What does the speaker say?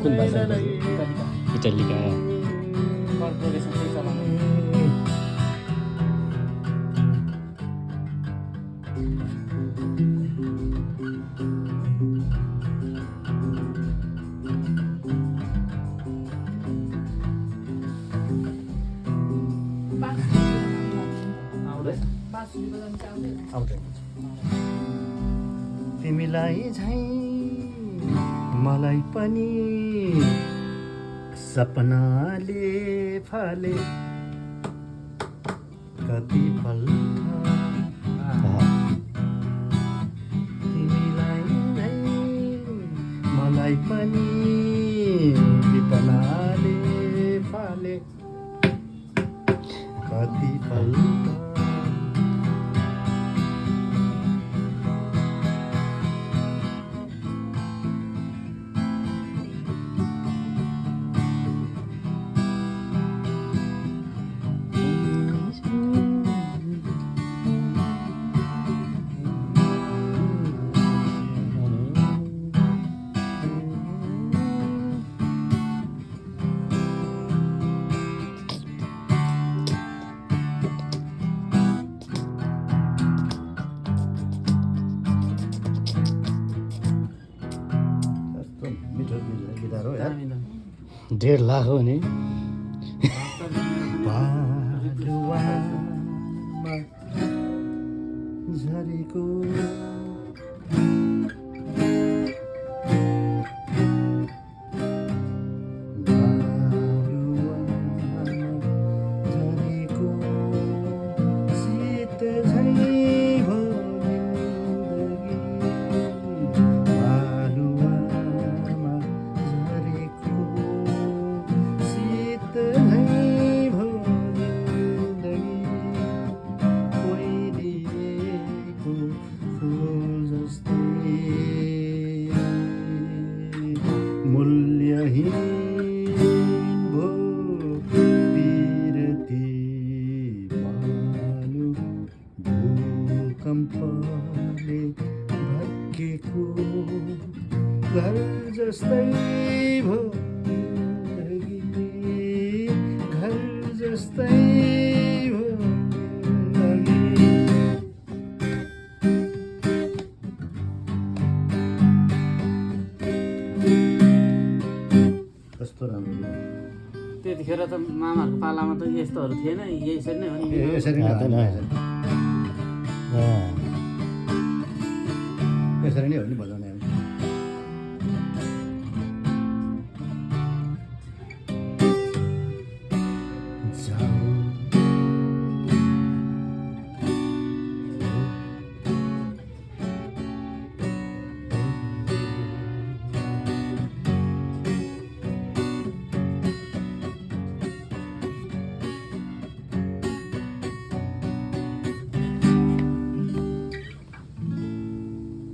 कुन भाषा इटालीका तिमीलाई झै मलाई पनि सपनाले फाले कति पल्ट तिमीलाई झै मलाई पनि सपनाले फाले कति पल्ट $1.5 लाख हो नि बालुवामा झरेको शीत झै भो जिन्दगी बालुवामा झरेको शीत झै भो जिन्दगी कोइलिएको फुल जस्तै मूल्यहीन भो पिरती मानु भूकम्पले भत्केको घर जस्तै भो जिन्दगी घर जस्तै भो जिन्दगी कस्तो राम्रो त्यतिखेर त मामाहरूको पालामा त यस्तोहरू थिएन यसरी नै हो नि यसरी नै हातैन। यसरी नै हो नि बजाउने